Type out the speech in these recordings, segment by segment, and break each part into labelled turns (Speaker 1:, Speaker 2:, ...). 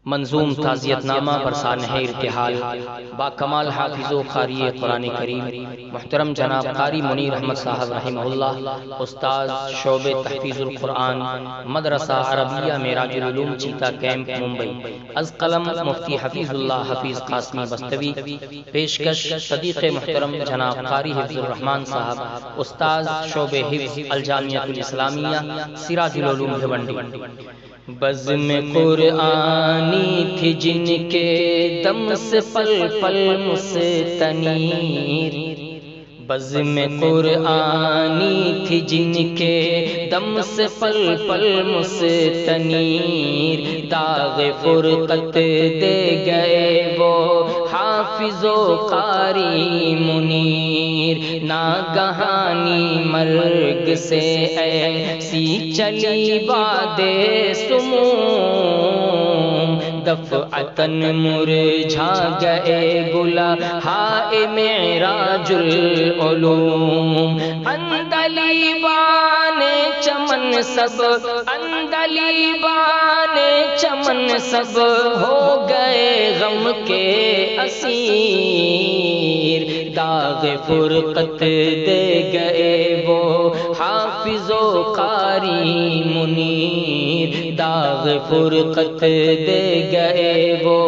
Speaker 1: منظوم تعزیت نامہ برسانہ ارتحال با کمال حافظ و قاری قرآن کریم محترم جناب قاری منیر احمد صاحب رحمہ اللہ، استاذ شعبہ تحفیظ القرآن، مدرسہ عربیہ معراج العلوم چیتا کیمپ ممبئی، از قلم مفتی حفیظ اللہ حفیظ قاسمی بستوی، پیشکش صدیق محترم جناب قاری حفظ الرحمن صاحب، استاذ شعبہ حفظ الجامعہ الاسلامیہ سراج العلوم بھیونڈی۔ بزم قرآنی تھی جن کے دم سے پل پل مستنیر، بزم قرآنی تھی جن کے دم سے پل پل مستنیر، داغ فرقت دے گئے وہ حافظ و قاری منیر، ناگہانی مرگ سے ایسی چلی باد سموم، دفعتاً مرجھا گئے گلہائے معراج العلوم، عندلیبان چمن سب، عندلیبان چمن سب ہو گئے غم کے اسیر، داغ فرقت دے گئے وہ حافظ و قاری منیر، داغ فرقت دے گئے وہ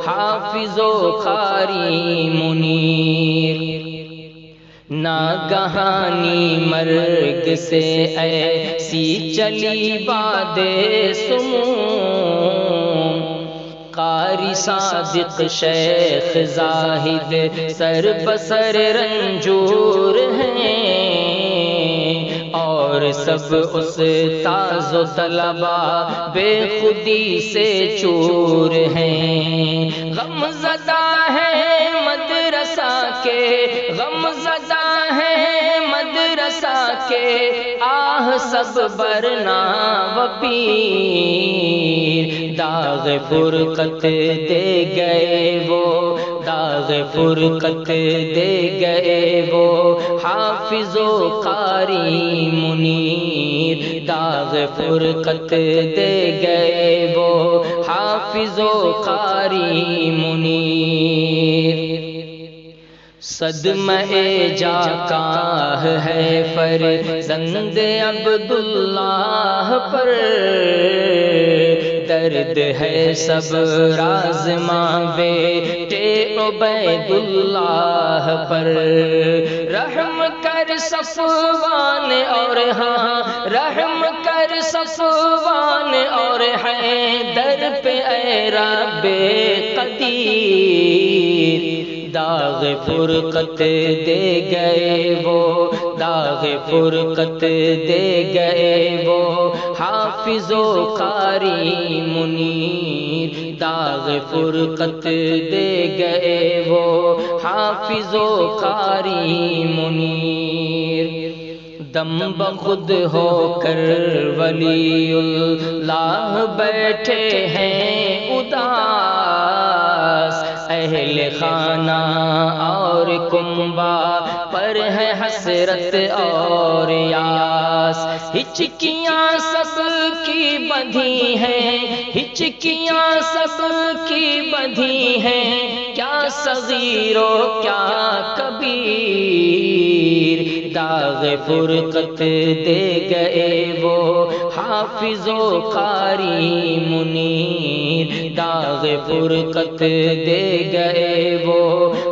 Speaker 1: حافظ و قاری منیر، ناگہانی مرگ سے ایسی چلی باد سموم، قاری صادق شیخ زاہد سر بسر رنجور ہیں، اور سب استاذ و طلباء بے خودی سے چور ہیں، غم زدہ ہے مدرسہ کے، غم زدہ ہے مدرسہ کے، آہ سب برنا و پیر، داغ فرقت دے گئے وہ، داغ فرقت دے گئے وہ حافظ و قاری منیر، داغ فرقت دے گئے وہ حافظ و قاری منیر، صدمہ جا کاہ ہے فرزند عبداللہ پر، درد ہے سب راز ماں بیٹے عبید اللہ پر، رحم کر صفوان اور ہاں رحم کر صفوان اور حیدر پہ اے رب قدیر، داغ فرقت دے گئے وہ، داغ فرقت دے گئے وہ حافظ و قاری منیر، داغ فرقت دے گئے وہ حافظ و قاری منیر، دم بخود ہو کر ولی اللہ بیٹھے ہیں اداس، اہل خانہ اور کنبہ پر ہے حسرت اور یاس، ہچکیاں سب کی بندھی ہیں، ہچکیاں سب کی بندھی ہیں، کیا صغیر و کیا کبیر، داغ فرقت دے گئے وہ حافظ و قاری منیر، داغ فرقت دے گئے وہ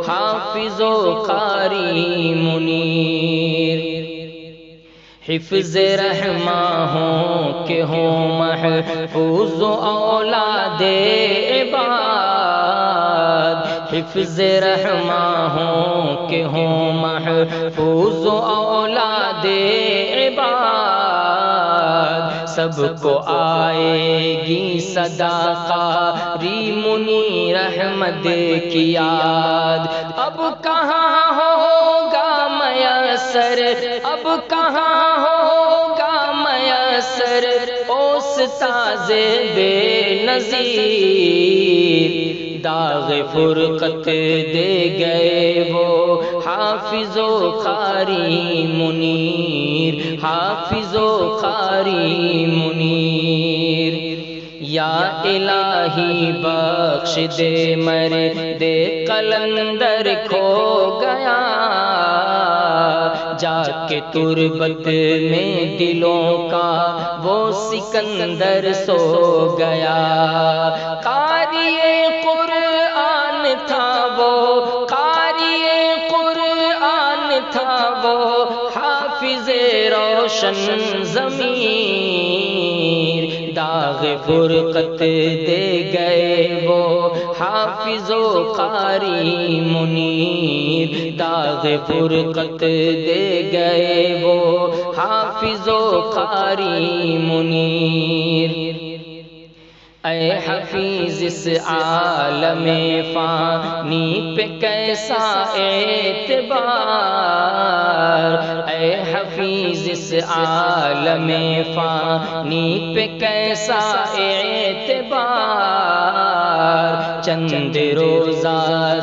Speaker 1: حافظ و قاری منیر، حفظ رحماں ہوں کہ ہوں محفوظ اولاد عباد، حفظ رحماں ہوں کہ ہوں محفوظ اولاد عباد، سب کو آئے گی صدا قاری منیر احمد کی یاد، اب کہاں ہوگا میسر، اب کہاں ہوگا میسر استاذ بے نظیر، داغ فرقت دے گئے وہ حافظ و قاری منیر، حافظ و قاری منیر، یا الہی بخش دے مرد قلندر کھو گیا، جا کے تربت میں دلوں کا وہ سکندر سو گیا۔ قاری قرآن تھا وہ، قاری قرآن تھا وہ، حافظ روشن ضمیر، داغ فرقت دے گئے وہ حافظ و قاری منیر، داغ فرقت دے گئے وہ حافظ و قاری منیر۔ اے حفیظ اس عالم فانی پہ کیسا اعتبار، اے حفیظ اس عالم فانی پہ کیسا اعتبار، چند روزہ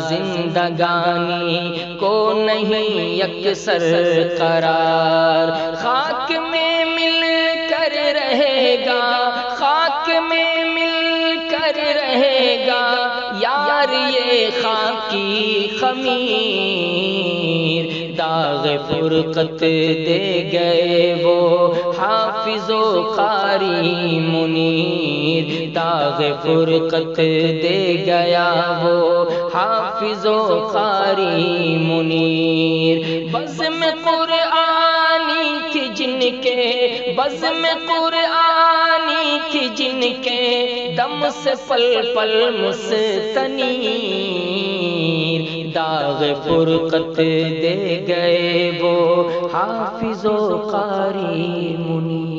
Speaker 1: زندگانی کو نہیں یکسر قرار، خاک میں مل کر رہے گا، خاک میں رہے گا یار یہ خاکی خمیر، داغ فرقت دے گئے وہ حافظ و قاری منیر، داغ فرقت دے گیا وہ حافظ و قاری منیر۔ بزم قرآنی تھی جن کے، بزم قرآنی تھی جن کے دم سے پل پل مستنیر، داغ فرقت دے گئے وہ حافظ و قاری منیر۔